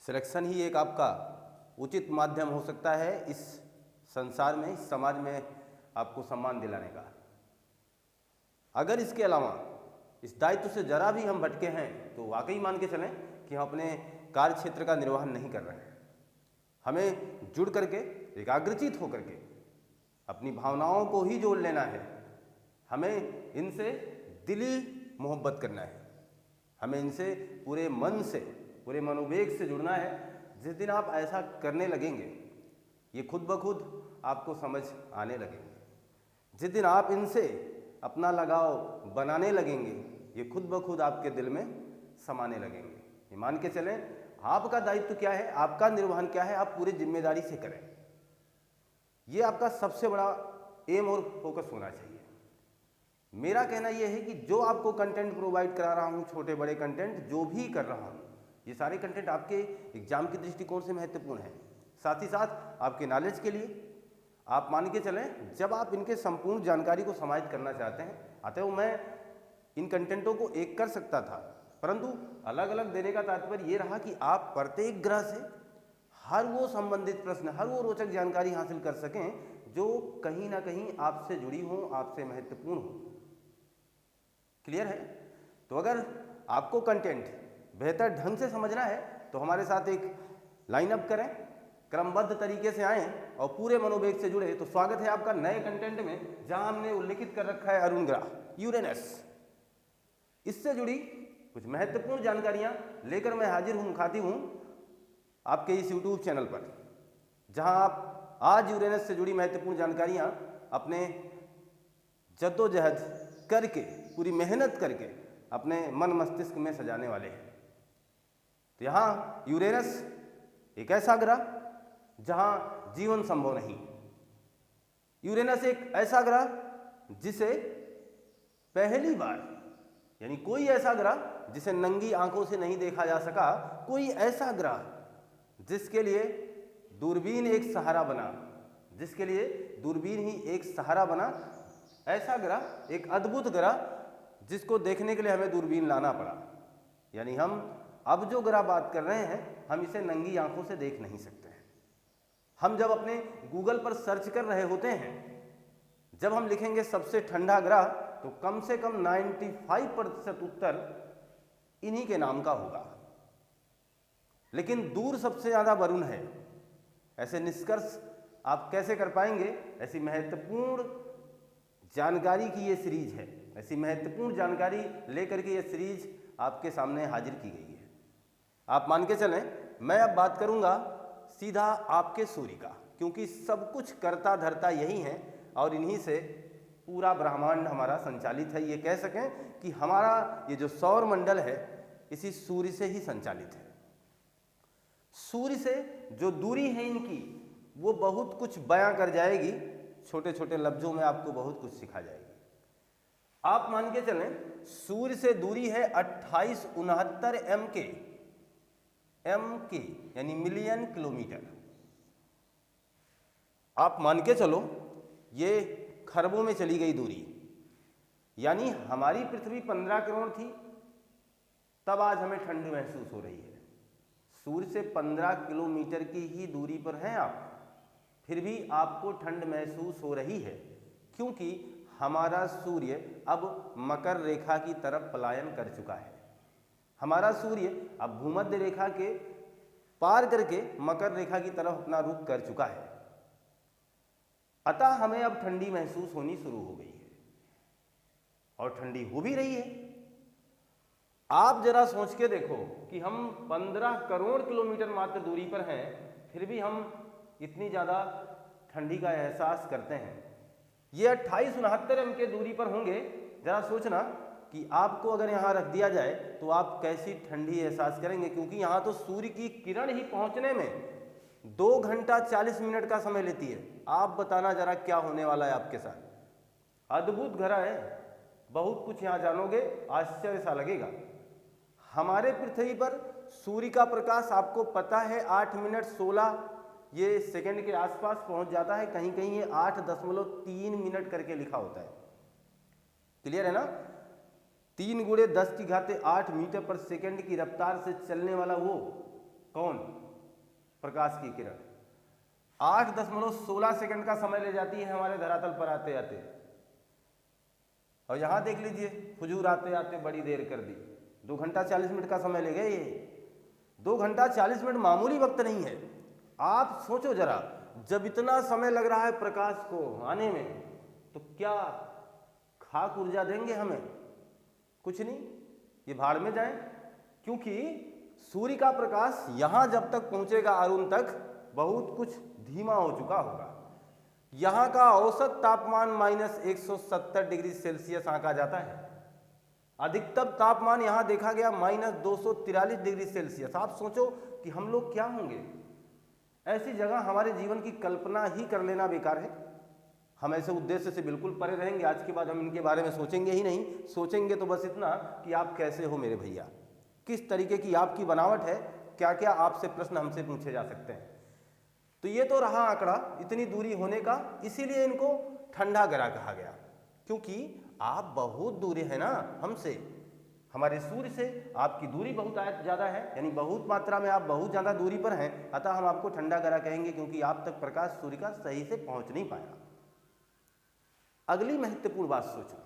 Selection ही एक आपका उचित माध्यम हो सकता है इस संसार में, इस समाज में आपको सम्मान दिलाने का। अगर इसके अलावा इस दायित्व से जरा भी हम भटके हैं तो वाकई मान के चलें कि हम अपने कार्य क्षेत्र का निर्वहन नहीं कर रहे हैं। हमें जुड़ करके, एकाग्रचित होकर के अपनी भावनाओं को ही जोड़ लेना है। हमें इनसे दिली मोहब्बत करना है, हमें इनसे पूरे मन से, पूरे मनोवेग से जुड़ना है। जिस दिन आप ऐसा करने लगेंगे ये खुद ब खुद आपको समझ आने लगेंगे। जिस दिन आप इनसे अपना लगाव बनाने लगेंगे ये खुद ब खुद आपके दिल में समाने लगेंगे। ये मान के चलें आपका दायित्व क्या है, आपका निर्वहन क्या है, आप पूरी जिम्मेदारी से करें। ये आपका सबसे बड़ा एम और फोकस होना चाहिए। मेरा कहना यह है कि जो आपको कंटेंट प्रोवाइड करा रहा हूँ, छोटे बड़े कंटेंट जो भी कर रहा हूँ, ये सारे कंटेंट आपके एग्जाम के दृष्टिकोण से महत्वपूर्ण है, साथ ही साथ आपके नॉलेज के लिए। आप मान के चलें जब आप इनके संपूर्ण जानकारी को समाहित करना चाहते हैं, अतः मैं इन कंटेंटों को एक कर सकता था, परंतु अलग अलग देने का तात्पर्य ये रहा कि आप प्रत्येक ग्रह से हर वो संबंधित प्रश्न, हर वो रोचक जानकारी हासिल कर सकें जो कहीं ना कहीं आपसे जुड़ी हो, आपसे महत्वपूर्ण हो। क्लियर है? तो अगर आपको कंटेंट बेहतर ढंग से समझना है तो हमारे साथ एक लाइनअप करें, क्रमबद्ध तरीके से आएँ और पूरे मनोवेग से जुड़े। तो स्वागत है आपका नए कंटेंट में, जहां हमने उल्लेखित कर रखा है अरुण ग्रह, यूरेनस। इससे जुड़ी कुछ महत्वपूर्ण जानकारियां लेकर मैं हाजिर हूं, मुखातिब हूं आपके इस YouTube चैनल पर, जहां आप आज यूरेनस से जुड़ी महत्वपूर्ण जानकारियां अपने जद्दोजहद करके, पूरी मेहनत करके अपने मन मस्तिष्क में सजाने वाले हैं। तो यहाँ यूरेनस एक ऐसा ग्रह जहां जीवन संभव नहीं। यूरेनस एक ऐसा ग्रह जिसे पहली बार, यानी कोई ऐसा ग्रह जिसे नंगी आंखों से नहीं देखा जा सका, कोई ऐसा ग्रह जिसके लिए दूरबीन एक सहारा बना, जिसके लिए दूरबीन ही एक सहारा बना, ऐसा ग्रह, एक अद्भुत ग्रह जिसको देखने के लिए हमें दूरबीन लाना पड़ा। यानी हम अब जो ग्रह बात कर रहे हैं हम इसे नंगी आंखों से देख नहीं सकते हैं। हम जब अपने गूगल पर सर्च कर रहे होते हैं, जब हम लिखेंगे सबसे ठंडा ग्रह, तो कम से कम 95% उत्तर इन्हीं के नाम का होगा। लेकिन दूर सबसे ज़्यादा वरुण है। ऐसे निष्कर्ष आप कैसे कर पाएंगे? ऐसी महत्वपूर्ण जानकारी की ये सीरीज है, ऐसी महत्वपूर्ण जानकारी लेकर के ये सीरीज आपके सामने हाजिर की गई है। आप मान के चलें मैं अब बात करूंगा सीधा आपके सूर्य का, क्योंकि सब कुछ करता धरता यही है और इन्हीं से पूरा ब्रह्मांड हमारा संचालित है। ये कह सकें कि हमारा ये जो सौर मंडल है इसी सूर्य से ही संचालित है। सूर्य से जो दूरी है इनकी वो बहुत कुछ बयां कर जाएगी, छोटे छोटे लफ्जों में आपको बहुत कुछ सिखा जाएगी। आप मान के चलें सूर्य से दूरी है 2869 एम के, यानी मिलियन किलोमीटर। आप मान के चलो ये खरबों में चली गई दूरी। यानी हमारी पृथ्वी 15 करोड़ थी, तब आज हमें ठंड महसूस हो रही है। सूर्य से 15 किलोमीटर की ही दूरी पर हैं आप, फिर भी आपको ठंड महसूस हो रही है, क्योंकि हमारा सूर्य अब मकर रेखा की तरफ पलायन कर चुका है। हमारा सूर्य अब भूमध्य रेखा के पार करके मकर रेखा की तरफ अपना रुख कर चुका है। अतः हमें अब ठंडी महसूस होनी शुरू हो गई है और ठंडी हो भी रही है। आप जरा सोच के देखो कि हम 15 करोड़ किलोमीटर मात्र दूरी पर हैं, फिर भी हम इतनी ज़्यादा ठंडी का एहसास करते हैं। ये 2869 एम के दूरी पर होंगे। जरा सोचना कि आपको अगर यहाँ रख दिया जाए तो आप कैसी ठंडी एहसास करेंगे, क्योंकि यहाँ तो सूर्य की किरण ही पहुँचने में 2 घंटा 40 मिनट का समय लेती है। आप बताना जरा क्या होने वाला है आपके साथ। अद्भुत ग्रह है, बहुत कुछ यहाँ जानोगे, आश्चर्य सा लगेगा। हमारे पृथ्वी पर सूर्य का प्रकाश आपको पता है 8 मिनट 16 ये सेकंड के आसपास पहुंच जाता है, कहीं कहीं ये 8.3 मिनट करके लिखा होता है। क्लियर है ना? 3 × 10⁸ मीटर पर सेकंड की रफ्तार से चलने वाला वो कौन? प्रकाश की किरण 8.16 सेकंड का समय ले जाती है हमारे धरातल पर आते आते। और यहां देख लीजिए, हुजूर आते आते बड़ी देर कर दी, 2 घंटा 40 मिनट का समय ले गए। ये 2 घंटा 40 मिनट मामूली वक्त नहीं है। आप सोचो जरा, जब इतना समय लग रहा है प्रकाश को आने में, तो क्या खाक ऊर्जा देंगे हमें? कुछ नहीं, ये भाड़ में जाए। क्योंकि सूर्य का प्रकाश यहां जब तक पहुंचेगा अरुण तक, बहुत कुछ धीमा हो चुका होगा। यहाँ का औसत तापमान -170 डिग्री सेल्सियस आंका जाता है। अधिकतम तापमान यहाँ देखा गया -243 डिग्री सेल्सियस। आप सोचो कि हम लोग क्या होंगे। ऐसी जगह हमारे जीवन की कल्पना ही कर लेना बेकार है। हम ऐसे उद्देश्य से बिल्कुल परे रहेंगे। आज के बाद हम इनके बारे में सोचेंगे ही नहीं। सोचेंगे तो बस इतना कि आप कैसे हो मेरे भैया, किस तरीके की आपकी बनावट है, क्या क्या आपसे प्रश्न हमसे पूछे जा सकते हैं। तो ये तो रहा आंकड़ा इतनी दूरी होने का, इसीलिए इनको ठंडा ग्रह कहा गया। क्योंकि आप बहुत दूरी है ना हमसे, हमारे सूर्य से आपकी दूरी बहुत ज़्यादा है, यानी बहुत मात्रा में आप बहुत ज़्यादा दूरी पर हैं। अतः हम आपको ठंडा ग्रह कहेंगे, क्योंकि आप तक प्रकाश सूर्य का सही से पहुंच नहीं पाया। अगली महत्वपूर्ण बात सोचो,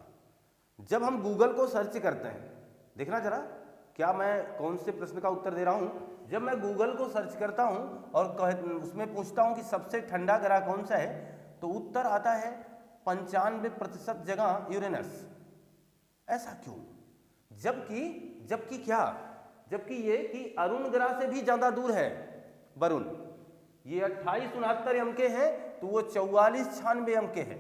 जब हम गूगल को सर्च करते हैं, देखना जरा क्या मैं कौन से प्रश्न का उत्तर दे रहा हूं। जब मैं गूगल को सर्च करता हूं और उसमें पूछता हूं कि सबसे ठंडा ग्रह कौन सा है, तो उत्तर आता है 95% जगह यूरेनस। ऐसा क्यों? जबकि क्या? जबकि ये कि अरुण ग्रह से भी ज्यादा दूर है वरुण। ये 2869 अंक के है, तो वो 4496 अंक के है।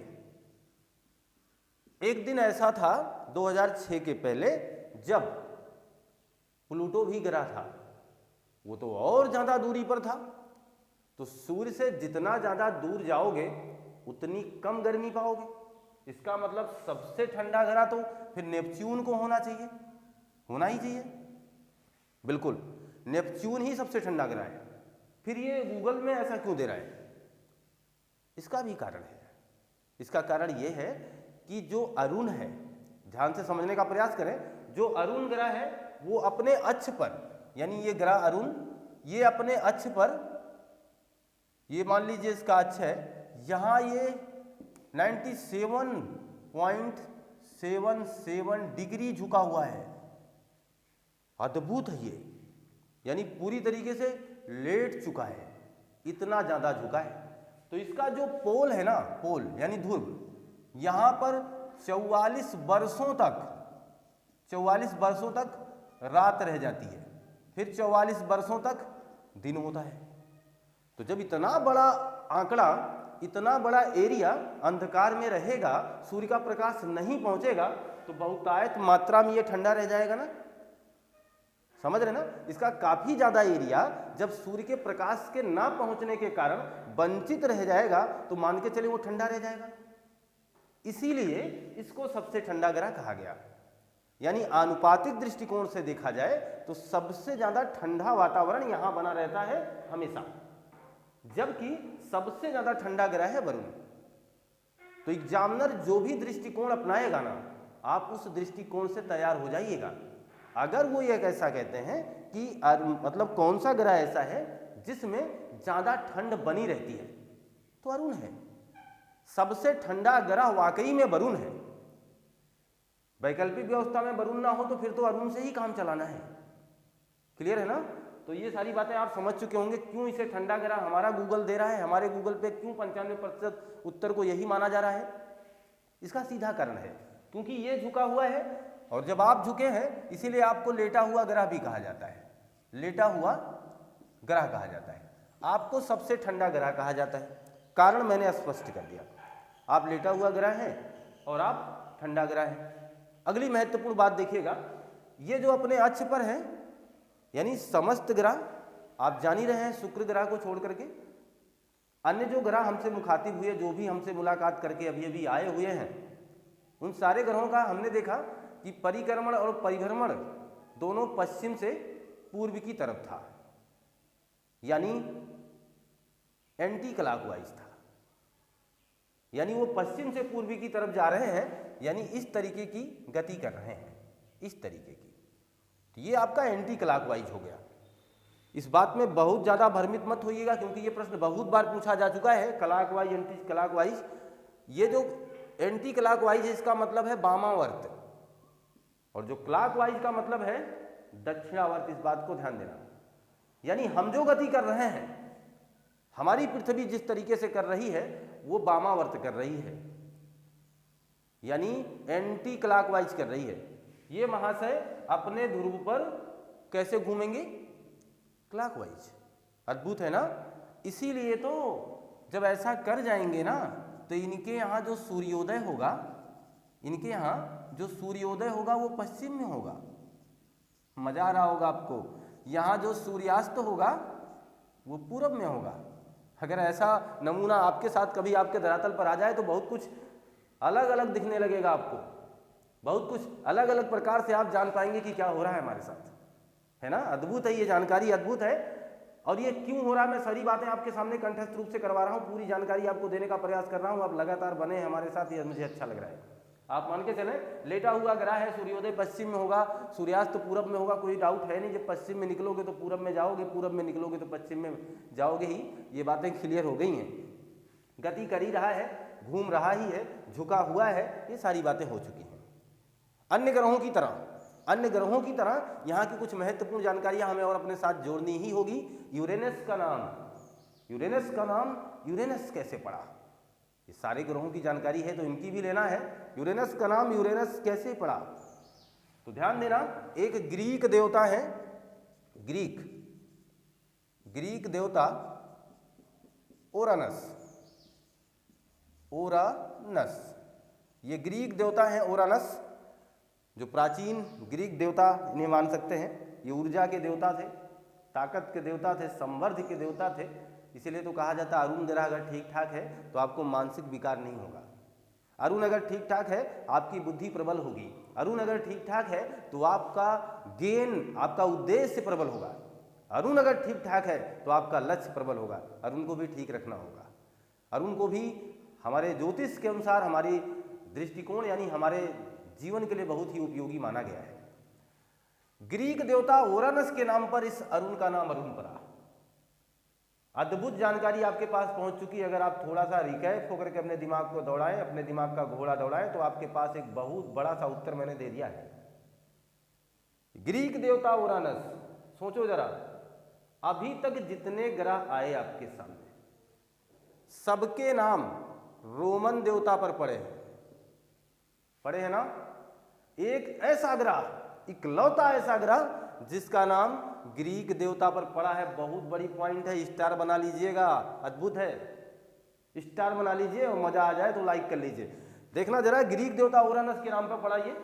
एक दिन ऐसा था 2006 के पहले, जब प्लूटो भी ग्रह था, वो तो और ज्यादा दूरी पर था। तो सूर्य से जितना ज्यादा दूर जाओगे उतनी कम गर्मी पाओगे। इसका मतलब सबसे ठंडा ग्रह तो फिर नेपच्यून को होना चाहिए, होना ही चाहिए। बिल्कुल, नेपच्यून ही सबसे ठंडा ग्रह है। फिर ये गूगल में ऐसा क्यों दे रहा है? इसका भी कारण है। इसका कारण ये है कि जो अरुण है, ध्यान से समझने का प्रयास करें, जो अरुण ग्रह है वो अपने अक्ष पर, यानी ये ग्रह अरुण, ये अपने अक्ष पर, ये मान लीजिए इसका अक्ष है, यहां ये 97.77 डिग्री झुका हुआ है। अद्भुत है ये, यानी पूरी तरीके से लेट चुका है, इतना ज्यादा झुका है। तो इसका जो पोल है ना, पोल यानी ध्रुव, यहां पर 44 वर्षों तक रात रह जाती है, फिर 44 वर्षों तक दिन होता है। तो जब इतना बड़ा आंकड़ा, इतना बड़ा एरिया अंधकार में रहेगा, सूर्य का प्रकाश नहीं पहुंचेगा, तो बहुतायत मात्रा में ये ठंडा रह जाएगा ना। समझ रहे ना? इसका काफी ज्यादा एरिया जब सूर्य के प्रकाश के ना पहुंचने के कारण वंचित रह जाएगा, तो मान के चले वो ठंडा रह जाएगा। इसीलिए इसको सबसे ठंडा ग्रह कहा गया। यानी आनुपातिक दृष्टिकोण से देखा जाए तो सबसे ज्यादा ठंडा वातावरण यहां बना रहता है हमेशा, जबकि सबसे ज्यादा ठंडा ग्रह है वरुण। तो एग्जामिनर जो भी दृष्टिकोण अपनाएगा ना, आप उस दृष्टिकोण से तैयार हो जाइएगा। अगर वो ये ऐसा कहते हैं कि मतलब कौन सा ग्रह ऐसा है जिसमें ज्यादा ठंड बनी रहती है, तो अरुण है। सबसे ठंडा ग्रह वाकई में वरुण है। वैकल्पिक व्यवस्था में वरुण ना हो तो फिर तो अरुण से ही काम चलाना है। क्लियर है ना? तो ये सारी बातें आप समझ चुके होंगे, क्यों इसे ठंडा ग्रह हमारा गूगल दे रहा है, हमारे गूगल पे क्यों 95% उत्तर को यही माना जा रहा है। इसका सीधा कारण है, क्योंकि ये झुका हुआ है, और जब आप झुके हैं इसीलिए आपको लेटा हुआ ग्रह भी कहा जाता है। लेटा हुआ ग्रह कहा जाता है। आपको सबसे ठंडा ग्रह कहा जाता है, कारण मैंने स्पष्ट कर दिया। आप लेटा हुआ ग्रह हैं और आप ठंडा ग्रह हैं। अगली महत्वपूर्ण बात देखिएगा, ये जो अपने अक्ष पर है, यानी समस्त ग्रह आप जान ही रहे हैं, शुक्र ग्रह को छोड़ करके अन्य जो ग्रह हमसे मुखातिब हुए, जो भी हमसे मुलाकात करके अभी अभी आए हुए हैं, उन सारे ग्रहों का हमने देखा कि परिक्रमण और परिभ्रमण दोनों पश्चिम से पूर्व की तरफ था, यानी एंटी क्लॉकवाइज था। यानी वो पश्चिम से पूर्वी की तरफ जा रहे हैं, यानी इस तरीके की गति कर रहे हैं, इस तरीके की। तो ये आपका एंटी क्लॉकवाइज हो गया। इस बात में बहुत ज़्यादा भ्रमित मत होइएगा, क्योंकि ये प्रश्न बहुत बार पूछा जा चुका है। क्लॉकवाइज एंटी क्लॉकवाइज, ये जो एंटी क्लॉकवाइज है इसका मतलब है वामावर्त, और जो क्लॉकवाइज का मतलब है दक्षिणावर्त। इस बात को ध्यान देना, यानी हम जो गति कर रहे हैं, हमारी पृथ्वी जिस तरीके से कर रही है वो वामावर्त कर रही है, यानी एंटी क्लॉकवाइज कर रही है। ये महाशय अपने ध्रुव पर कैसे घूमेंगे? क्लॉकवाइज। अद्भुत है ना। इसीलिए तो जब ऐसा कर जाएंगे ना, तो इनके यहाँ जो सूर्योदय होगा, इनके यहाँ जो सूर्योदय होगा वो पश्चिम में होगा। मजा आ रहा होगा आपको। यहाँ जो सूर्यास्त होगा वो पूरब में होगा। अगर ऐसा नमूना आपके साथ कभी आपके धरातल पर आ जाए तो बहुत कुछ अलग अलग दिखने लगेगा आपको, बहुत कुछ अलग अलग प्रकार से आप जान पाएंगे कि क्या हो रहा है हमारे साथ, है ना। अद्भुत है, ये जानकारी अद्भुत है। और ये क्यों हो रहा है, मैं सारी बातें आपके सामने कंठस्थ रूप से करवा रहा हूँ, पूरी जानकारी आपको देने का प्रयास कर रहा हूँ। आप लगातार बने हैं हमारे साथ, ये मुझे अच्छा लग रहा है। आप मान के चलें, लेटा हुआ ग्रह है, सूर्योदय पश्चिम में होगा, सूर्यास्त पूरब में होगा, कोई डाउट है नहीं। जब पश्चिम में निकलोगे तो पूरब में जाओगे, पूरब में निकलोगे तो पश्चिम में जाओगे ही। ये बातें क्लियर हो गई हैं। गति कर ही रहा है, घूम रहा ही है, झुका हुआ है, ये सारी बातें हो चुकी हैं। अन्य ग्रहों की तरह यहाँ की कुछ महत्वपूर्ण जानकारियाँ हमें और अपने साथ जोड़नी ही होगी। यूरेनस का नाम यूरेनस कैसे पड़ा? ये सारे ग्रहों की जानकारी है तो इनकी भी लेना है। यूरेनस का नाम यूरेनस कैसे पड़ा? तो ध्यान देना, एक ग्रीक देवता है, ग्रीक देवता ओरानस। ये ग्रीक देवता है ओरानस, जो प्राचीन ग्रीक देवता इन्हें मान सकते हैं। ये ऊर्जा के देवता थे, ताकत के देवता थे, संवर्ध के देवता थे। इसीलिए तो कहा जाता है अरुण ग्रह अगर ठीक ठाक है तो आपको मानसिक विकार नहीं होगा। अरुण अगर ठीक ठाक है आपकी बुद्धि प्रबल होगी। अरुण अगर ठीक ठाक है तो आपका गेन, आपका उद्देश्य प्रबल होगा। अरुण अगर ठीक ठाक है तो आपका लक्ष्य प्रबल होगा। अरुण को भी ठीक रखना होगा। अरुण को भी हमारे ज्योतिष के अनुसार, हमारी दृष्टिकोण यानी हमारे जीवन के लिए बहुत ही उपयोगी माना गया है। ग्रीक देवता ओरानस के नाम पर इस अरुण का नाम अरुण पड़ा। अद्भुत जानकारी आपके पास पहुंच चुकी है। अगर आप थोड़ा सा रिकैप होकर के अपने दिमाग को दौड़ाएं, अपने दिमाग का घोड़ा दौड़ाएं, तो आपके पास एक बहुत बड़ा सा उत्तर मैंने दे दिया है। ग्रीक देवता ओरानस, सोचो जरा, अभी तक जितने ग्रह आए आपके सामने, सबके नाम रोमन देवता पर पड़े हैं ना। एक ऐसा ग्रह, इकलौता ऐसा ग्रह जिसका नाम ग्रीक देवता पर पड़ा है। बहुत बड़ी पॉइंट है, स्टार बना लीजिएगा। अद्भुत है, स्टार बना लीजिए और मजा आ जाए तो लाइक कर लीजिए। देखना जरा, ग्रीक देवता ओरानस के नाम पर पड़ा ये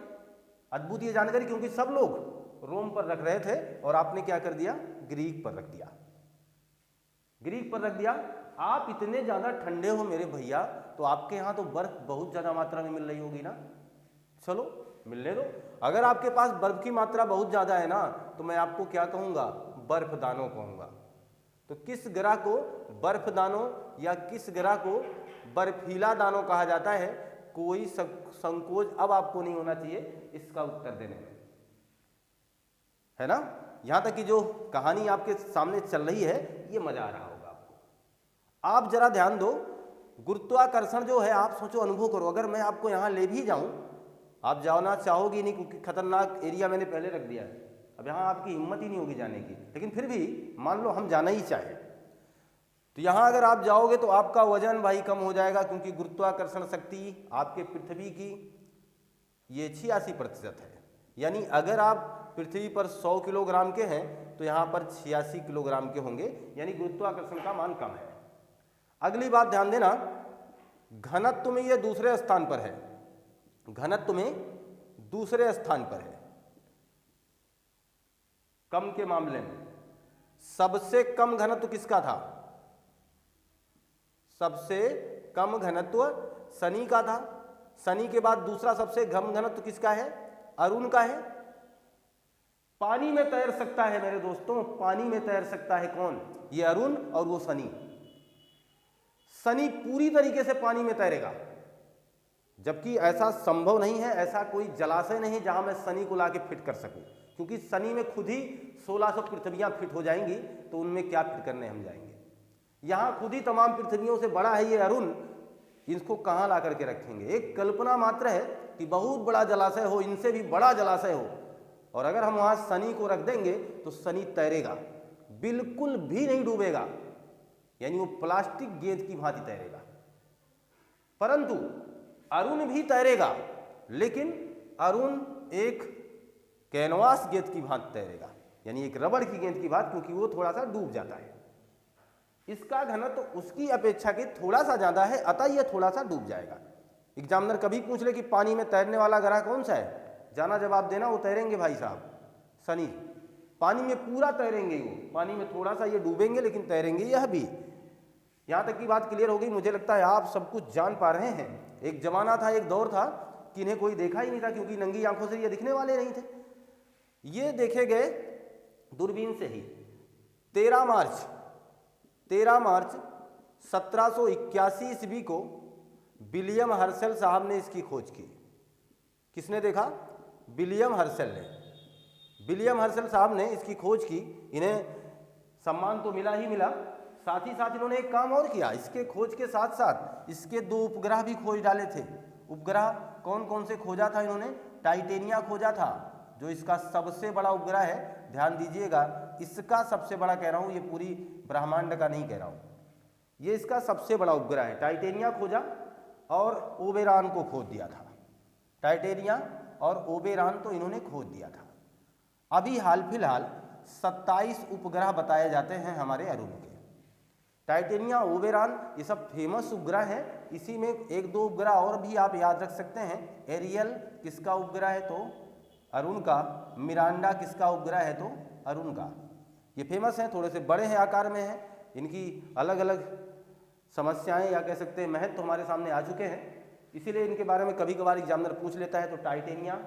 अद्भुत ये जानकारी, क्योंकि सब लोग रोम पर रख रहे थे और आपने क्या कर दिया, ग्रीक पर रख दिया। ग्रीक पर रख दिया। आप इतने ज्यादा ठंडे हो मेरे भैया, तो आपके यहाँ तो बर्फ बहुत ज्यादा मात्रा में मिल रही होगी ना। चलो मिलने दो। अगर आपके पास बर्फ की मात्रा बहुत ज्यादा है ना, तो मैं आपको क्या कहूंगा, बर्फदानों कहूंगा। तो किस ग्रह को बर्फदानों या किस ग्रह को बर्फीला दानों कहा जाता है, कोई संकोच अब आपको नहीं होना चाहिए इसका उत्तर देने में, है ना। यहां तक कि जो कहानी आपके सामने चल रही है ये मजा आ रहा होगा आपको। आप जरा ध्यान दो, गुरुत्वाकर्षण जो है, आप सोचो, अनुभव करो। अगर मैं आपको यहां ले भी जाऊं, आप जाना चाहोगी नहीं, क्योंकि खतरनाक एरिया मैंने पहले रख दिया है। अब यहाँ आपकी हिम्मत ही नहीं होगी जाने की, लेकिन फिर भी मान लो हम जाना ही चाहें, तो यहाँ अगर आप जाओगे तो आपका वजन भाई कम हो जाएगा, क्योंकि गुरुत्वाकर्षण शक्ति आपके पृथ्वी की ये 86% है। यानी अगर आप पृथ्वी पर 100 किलोग्राम के हैं तो यहाँ पर 86 किलोग्राम के होंगे, यानी गुरुत्वाकर्षण का मान कम है। अगली बात ध्यान देना, घनत्व में ये दूसरे स्थान पर है। घनत्व में दूसरे स्थान पर है। कम के मामले में सबसे कम घनत्व किसका था? सबसे कम घनत्व शनि का था। शनि के बाद दूसरा सबसे कम घनत्व किसका है? अरुण का है। पानी में तैर सकता है मेरे दोस्तों, पानी में तैर सकता है कौन? ये अरुण और वो शनि। शनि पूरी तरीके से पानी में तैरेगा, जबकि ऐसा संभव नहीं है, ऐसा कोई जलाशय नहीं जहां मैं शनि को लाके फिट कर सकूं। क्योंकि शनि में खुद ही 1600 पृथ्वियाँ फिट हो जाएंगी, तो उनमें क्या फिट करने हम जाएंगे। यहाँ खुद ही तमाम पृथ्वियों से बड़ा है ये अरुण, इसको कहाँ ला करके रखेंगे। एक कल्पना मात्र है कि बहुत बड़ा जलाशय हो, इनसे भी बड़ा जलाशय हो, और अगर हम वहाँ शनि को रख देंगे तो शनि तैरेगा, बिल्कुल भी नहीं डूबेगा, यानी वो प्लास्टिक गेंद की भांति तैरेगा। परंतु अरुण भी तैरेगा, लेकिन अरुण एक कैनवास गेंद की भांति तैरेगा, यानी एक रबड़ की गेंद की भांति, क्योंकि वो थोड़ा सा डूब जाता है। इसका घनत्व तो उसकी अपेक्षा के थोड़ा सा ज्यादा है, अतः यह थोड़ा सा डूब जाएगा। एग्जामिनर कभी पूछ ले कि पानी में तैरने वाला ग्रह कौन सा है, जाना जवाब देना, वो तैरेंगे भाई साहब, शनि। पानी में पूरा तैरेंगे, वो पानी में थोड़ा सा ये डूबेंगे लेकिन तैरेंगे यह भी। यहाँ तक की बात क्लियर हो गई। मुझे लगता है आप सब कुछ जान पा रहे हैं। एक जमाना था, एक दौर था कि इन्हें कोई देखा ही नहीं था, क्योंकि नंगी आंखों से ये दिखने वाले नहीं थे। ये देखे गए दूरबीन से ही। 13 मार्च 1781 ईस्वी को विलियम हर्शल साहब ने इसकी खोज की। किसने देखा? विलियम हर्शल ने। विलियम हर्शल साहब ने इसकी खोज की। इन्हें सम्मान तो मिला ही मिला, साथ ही साथ इन्होंने एक काम और किया। इसके खोज के साथ साथ इसके 2 उपग्रह भी खोज डाले थे। उपग्रह कौन कौन से खोजा था इन्होंने? टाइटेनिया खोजा था, जो इसका सबसे बड़ा उपग्रह है। ध्यान दीजिएगा, इसका सबसे बड़ा कह रहा हूँ, ये पूरी ब्रह्मांड का नहीं कह रहा हूँ, ये इसका सबसे बड़ा उपग्रह है। टाइटेनिया खोजा और ओबेरॉन को खोज दिया था। टाइटेनिया और ओबेरॉन तो इन्होंने खोज दिया था। अभी हाल फिलहाल 27 उपग्रह बताए जाते हैं हमारे अरुण के। टाइटेनिया, ओबेरॉन, ये सब फेमस उपग्रह हैं। इसी में 1-2 उपग्रह और भी आप याद रख सकते हैं। एरियल किसका उपग्रह है? तो अरुण का। मिरांडा किसका उपग्रह है? तो अरुण का। ये फेमस हैं, थोड़े से बड़े हैं, आकार में हैं। इनकी अलग अलग समस्याएं या कह सकते हैं महत्व तो हमारे सामने आ चुके हैं, इसीलिए इनके बारे में कभी कभार एग्जामिनर पूछ लेता है। तो टाइटेनिया,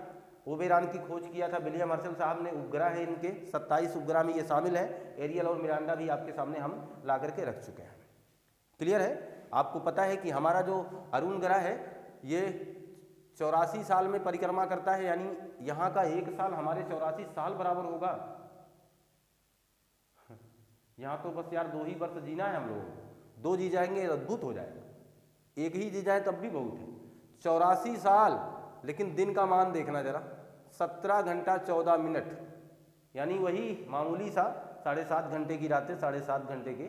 ओबेरॉन की खोज किया था विलियम हर्शल साहब ने। उपग्रह है इनके 27 उपग्रह में ये शामिल है। एरियल और मिरांडा भी आपके सामने हम ला करके रख चुके हैं। क्लियर है? आपको पता है कि हमारा जो अरुण ग्रह है ये 84 साल में परिक्रमा करता है, यानी यहाँ का 1 साल हमारे 84 साल बराबर होगा। यहाँ तो बस यार 2 ही वर्ष जीना है हम लोगों को। 2 जी जाएंगे अद्भुत हो जाएगा, 1 ही जी जाए तब भी बहुत है। 84 साल, लेकिन दिन का मान देखना जरा, 17 घंटा 14 मिनट, यानी वही मामूली सा 7.5 घंटे की रातें, 7.5 घंटे के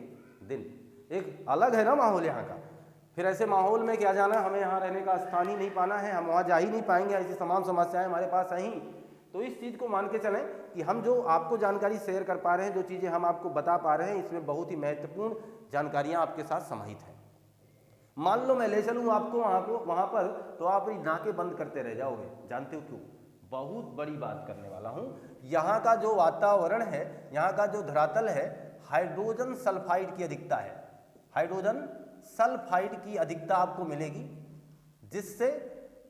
दिन। एक अलग है ना माहौल यहाँ का। फिर ऐसे माहौल में क्या जाना, हमें यहाँ रहने का स्थान ही नहीं पाना है, हम वहाँ जा ही नहीं पाएंगे, ऐसी तमाम समस्याएं हमारे पास हैं ही। तो इस चीज़ को मान के चलें कि हम जो आपको जानकारी शेयर कर पा रहे हैं, जो चीज़ें हम आपको बता पा रहे हैं, इसमें बहुत ही महत्वपूर्ण जानकारियाँ आपके साथ समाहित हैं। मान लो मैं ले चलूँ आपको वहाँ पर, तो आप अपनी नाकें बंद करते रह जाओगे। जानते हो क्यों? बहुत बड़ी बात करने वाला हूँ। यहाँ का जो वातावरण है, यहाँ का जो धरातल है, हाइड्रोजन सल्फाइड की अधिकता है। हाइड्रोजन सल्फाइड की अधिकता आपको मिलेगी, जिससे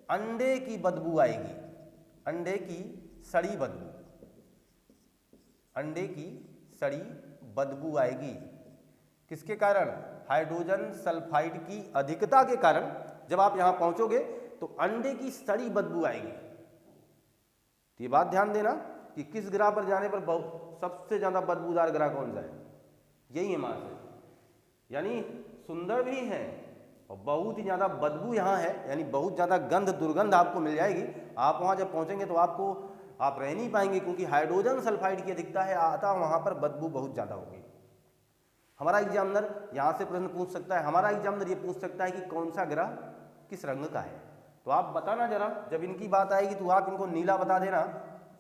अंडे की बदबू आएगी, अंडे की सड़ी बदबू, अंडे की सड़ी बदबू आएगी। किसके कारण? हाइड्रोजन सल्फाइड की अधिकता के कारण जब आप यहां पहुंचोगे तो अंडे की सड़ी बदबू आएगी। तो ये बात ध्यान देना कि किस ग्रह पर जाने पर सबसे ज्यादा बदबूदार ग्रह कौन सा है? यही है मार्स है। यानी सुंदर भी है और बहुत ही ज़्यादा बदबू यहाँ है, यानी बहुत ज़्यादा गंध दुर्गंध आपको मिल जाएगी। आप वहाँ जब पहुँचेंगे तो आप रह नहीं पाएंगे, क्योंकि हाइड्रोजन सल्फाइड की अधिकता है, आता वहाँ पर बदबू बहुत ज़्यादा होगी। हमारा एग्जामिनर यहाँ से प्रश्न पूछ सकता है, हमारा एग्जामिनर ये पूछ सकता है कि कौन सा ग्रह किस रंग का है। तो आप बताना जरा, जब इनकी बात आएगी तो आप इनको नीला बता देना।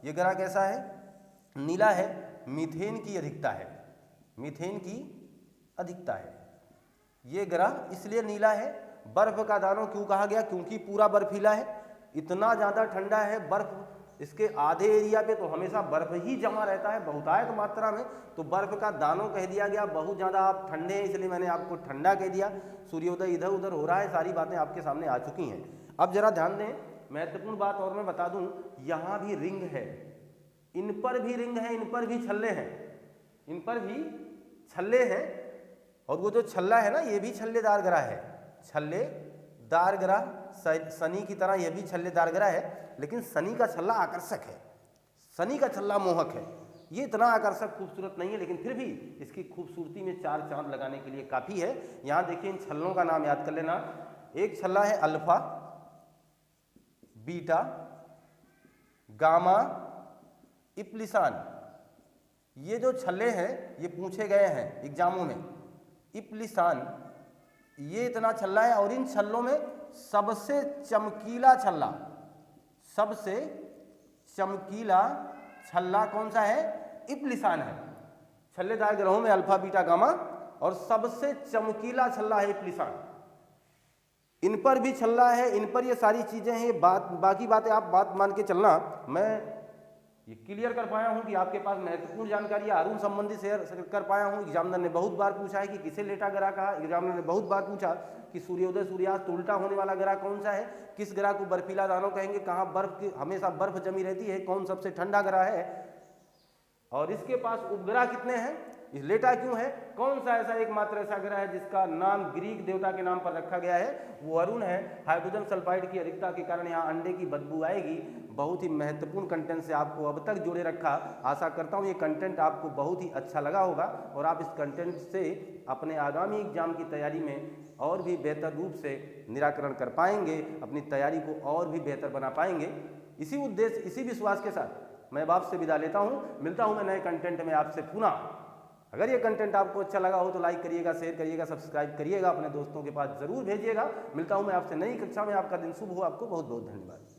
ये ग्रह कैसा है? नीला है। मीथेन की अधिकता है, मीथेन की अधिकता है। ये ग्रह इसलिए नीला है। बर्फ का दानव क्यों कहा गया? क्योंकि पूरा बर्फीला है, इतना ज़्यादा ठंडा है। बर्फ इसके आधे एरिया पे तो हमेशा बर्फ ही जमा रहता है बहुतायत मात्रा में, तो बर्फ का दानव कह दिया गया। बहुत ज़्यादा आप ठंडे हैं, इसलिए मैंने आपको ठंडा कह दिया। सूर्योदय इधर उधर हो रहा है, सारी बातें आपके सामने आ चुकी हैं। अब जरा ध्यान दें, महत्वपूर्ण बात और मैं बता दूं, यहाँ भी रिंग है, इन पर भी रिंग है, इन पर भी छल्ले हैं, इन पर भी छल्ले हैं। और वो जो छल्ला है ना, ये भी छल्लेदार ग्रह है, छल्लेदार ग्रह। शनि की तरह ये भी छल्लेदार ग्रह है, लेकिन शनि का छल्ला आकर्षक है, शनि का छल्ला मोहक है। ये इतना आकर्षक खूबसूरत नहीं है, लेकिन फिर भी इसकी खूबसूरती में चार चांद लगाने के लिए काफ़ी है। यहाँ देखिए इन छल्लों का नाम याद कर लेना। एक छल्ला है अल्फा, बीटा, गामा, इप्लिसान। ये जो छल्ले हैं ये पूछे गए हैं एग्जामों में। इप्लिसान ये इतना छल्ला है, और इन छल्लों में सबसे चमकीला छल्ला, सबसे चमकीला छल्ला कौन सा है? इप्लिसान है। छल्लेदार ग्रहों में अल्फा, बीटा, गामा, और सबसे चमकीला छल्ला है इप्लिसान। इन पर भी छल्ला है, इन पर ये सारी चीजें हैं। बाकी बातें आप बात मान के चलना। मैं ये क्लियर कर पाया हूं कि आपके पास महत्वपूर्ण जानकारी अरुण संबंधी शेयर कर पाया हूं। एग्जामिनर ने बहुत बार पूछा है कि किसे लेटा ग्रह कहा। एग्जामिनर ने बहुत बार पूछा कि सूर्योदय सूर्यास्त उल्टा होने वाला ग्रह कौन सा है, किस ग्रह को बर्फीला दानव कहेंगे, कहाँ बर्फ की हमेशा बर्फ जमी रहती है, कौन सबसे ठंडा ग्रह है, और इसके पास उपग्रह कितने हैं, इस लेटा क्यों है, कौन सा ऐसा एकमात्र ऐसा ग्रह है जिसका नाम ग्रीक देवता के नाम पर रखा गया है, वो अरुण है। हाइड्रोजन सल्फाइड की अधिकता के कारण यहाँ अंडे की बदबू आएगी। बहुत ही महत्वपूर्ण कंटेंट से आपको अब तक जोड़े रखा। आशा करता हूँ ये कंटेंट आपको बहुत ही अच्छा लगा होगा, और आप इस कंटेंट से अपने आगामी एग्जाम की तैयारी में और भी बेहतर रूप से निराकरण कर पाएंगे, अपनी तैयारी को और भी बेहतर बना पाएंगे। इसी उद्देश्य, इसी विश्वास के साथ मैं आपसे विदा लेता हूँ। मिलता हूँ मैं नए कंटेंट में आपसे पुनः। अगर ये कंटेंट आपको अच्छा लगा हो तो लाइक करिएगा, शेयर करिएगा, सब्सक्राइब करिएगा, अपने दोस्तों के पास जरूर भेजिएगा। मिलता हूँ मैं आपसे नई कक्षा में। आपका दिन शुभ हो। आपको बहुत बहुत धन्यवाद।